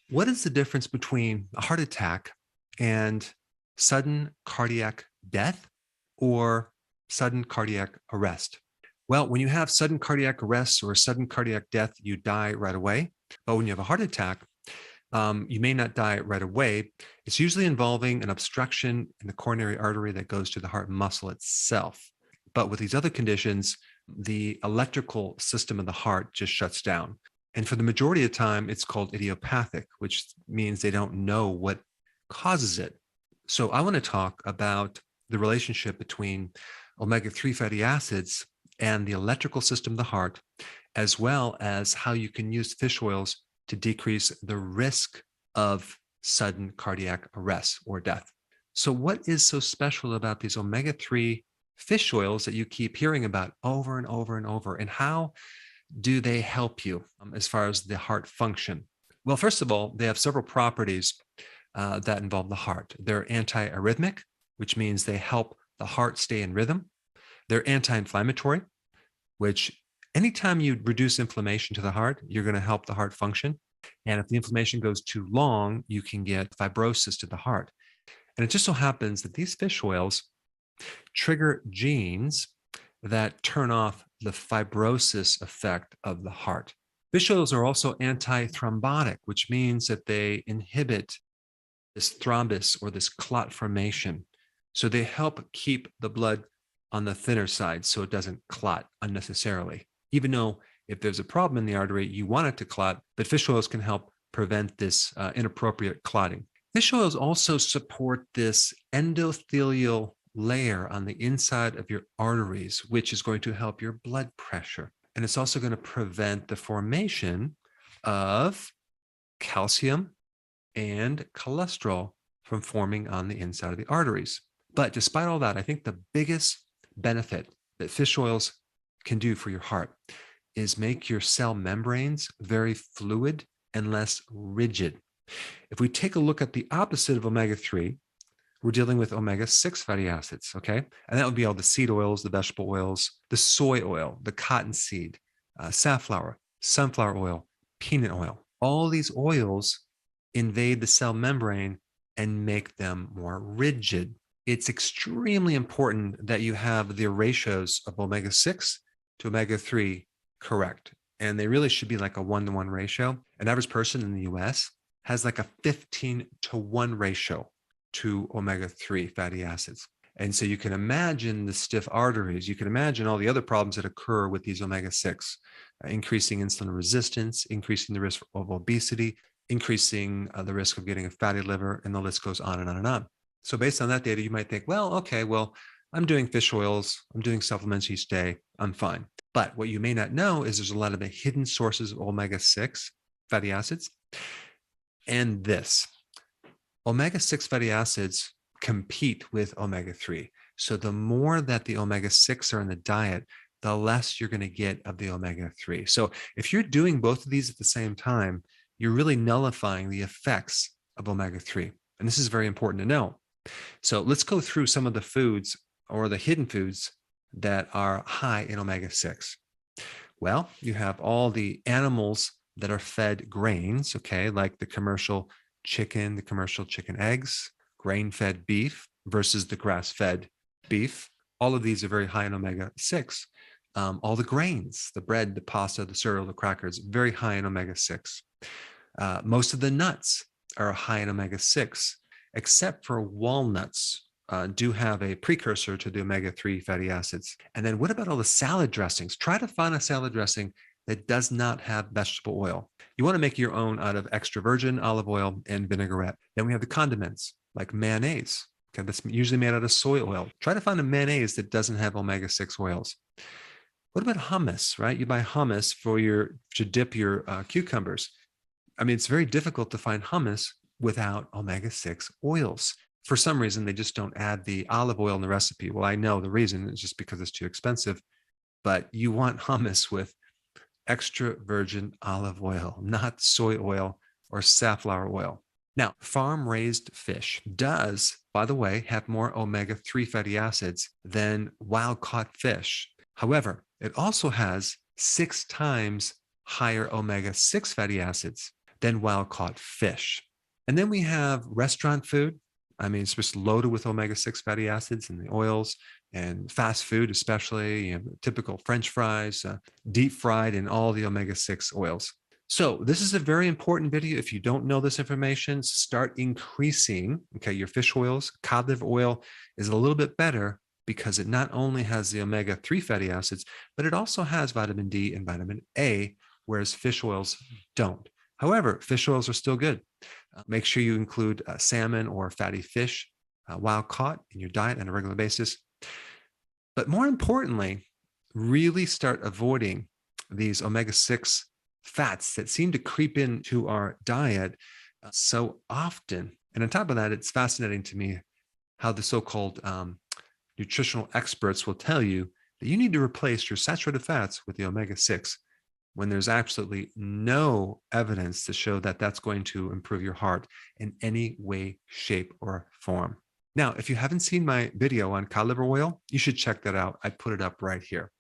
What is the difference between a heart attack and sudden cardiac death or sudden cardiac arrest? Well, when you have sudden cardiac arrest or sudden cardiac death, you die right away. But when you have a heart attack, you may not die right away. It's usually involving an obstruction in the coronary artery that goes to the heart muscle itself. But with these other conditions, the electrical system of the heart just shuts down. And for the majority of the time, it's called idiopathic, which means they don't know what causes it. So I want to talk about the relationship between omega-3 fatty acids and the electrical system of the heart, as well as how you can use fish oils to decrease the risk of sudden cardiac arrest or death. So what is so special about these omega-3 fish oils that you keep hearing about over and over and over, and how do they help you as far as the heart function? Well, first of all, they have several properties that involve the heart. They're antiarrhythmic, which means they help the heart stay in rhythm. They're anti-inflammatory, which anytime you reduce inflammation to the heart, you're going to help the heart function. And if the inflammation goes too long, you can get fibrosis to the heart. And it just so happens that these fish oils trigger genes that turn off the fibrosis effect of the heart. Fish oils are also anti-thrombotic, which means that they inhibit this thrombus or this clot formation. So they help keep the blood on the thinner side so it doesn't clot unnecessarily. Even though if there's a problem in the artery, you want it to clot, but fish oils can help prevent this inappropriate clotting. Fish oils also support this endothelial layer on the inside of your arteries, which is going to help your blood pressure. And it's also going to prevent the formation of calcium and cholesterol from forming on the inside of the arteries. But despite all that, I think the biggest benefit that fish oils can do for your heart is make your cell membranes very fluid and less rigid. If we take a look at the opposite of omega-3, we're dealing with omega-6 fatty acids, okay? And that would be all the seed oils, the vegetable oils, the soy oil, the cottonseed, safflower, sunflower oil, peanut oil. All these oils invade the cell membrane and make them more rigid. It's extremely important that you have the ratios of omega-6 to omega-3 correct. And they really should be like a 1-to-1 ratio. An average person in the US has like a 15-to-1 ratio to omega-3 fatty acids. And so you can imagine the stiff arteries. You can imagine all the other problems that occur with these omega-6, increasing insulin resistance, increasing the risk of obesity, increasing the risk of getting a fatty liver, and the list goes on and on and on. So based on that data, you might think, well, okay, I'm doing fish oils, I'm doing supplements each day, I'm fine. But what you may not know is there's a lot of the hidden sources of omega-6 fatty acids. And this, omega-6 fatty acids compete with omega-3. So the more that the omega-6 are in the diet, the less you're going to get of the omega-3. So if you're doing both of these at the same time, you're really nullifying the effects of omega-3. And this is very important to know. So let's go through some of the foods or the hidden foods that are high in omega-6. Well, you have all the animals that are fed grains, okay, like the commercial chicken eggs, grain-fed beef versus the grass-fed beef. All of these are very high in omega-6. All the grains, the bread, the pasta, the cereal, the crackers, very high in omega-6. Most of the nuts are high in omega-6, except for walnuts do have a precursor to the omega-3 fatty acids. And then what about all the salad dressings? Try to find a salad dressing that does not have vegetable oil. You want to make your own out of extra virgin olive oil and vinaigrette. Then we have the condiments like mayonnaise. Okay, that's usually made out of soy oil. Try to find a mayonnaise that doesn't have omega-6 oils. What about hummus, right? You buy hummus to dip your cucumbers. I mean, it's very difficult to find hummus without omega-6 oils. For some reason, they just don't add the olive oil in the recipe. Well, I know the reason is just because it's too expensive, but you want hummus with extra virgin olive oil, not soy oil or safflower oil. Now, farm-raised fish does, by the way, have more omega-3 fatty acids than wild-caught fish. However, it also has 6 times higher omega-6 fatty acids then wild-caught fish. And then we have restaurant food. I mean, it's just loaded with omega-6 fatty acids and the oils, and fast food, especially, typical French fries, deep fried in all the omega-6 oils. So this is a very important video. If you don't know this information, start increasing, your fish oils. Cod liver oil is a little bit better because it not only has the omega-3 fatty acids, but it also has vitamin D and vitamin A, whereas fish oils don't. However, fish oils are still good. Make sure you include salmon or fatty fish, wild caught, in your diet on a regular basis. But more importantly, really start avoiding these omega-6 fats that seem to creep into our diet so often. And on top of that, it's fascinating to me how the so-called nutritional experts will tell you that you need to replace your saturated fats with the omega-6 when there's absolutely no evidence to show that that's going to improve your heart in any way, shape, or form. Now, if you haven't seen my video on cod liver oil, you should check that out. I put it up right here.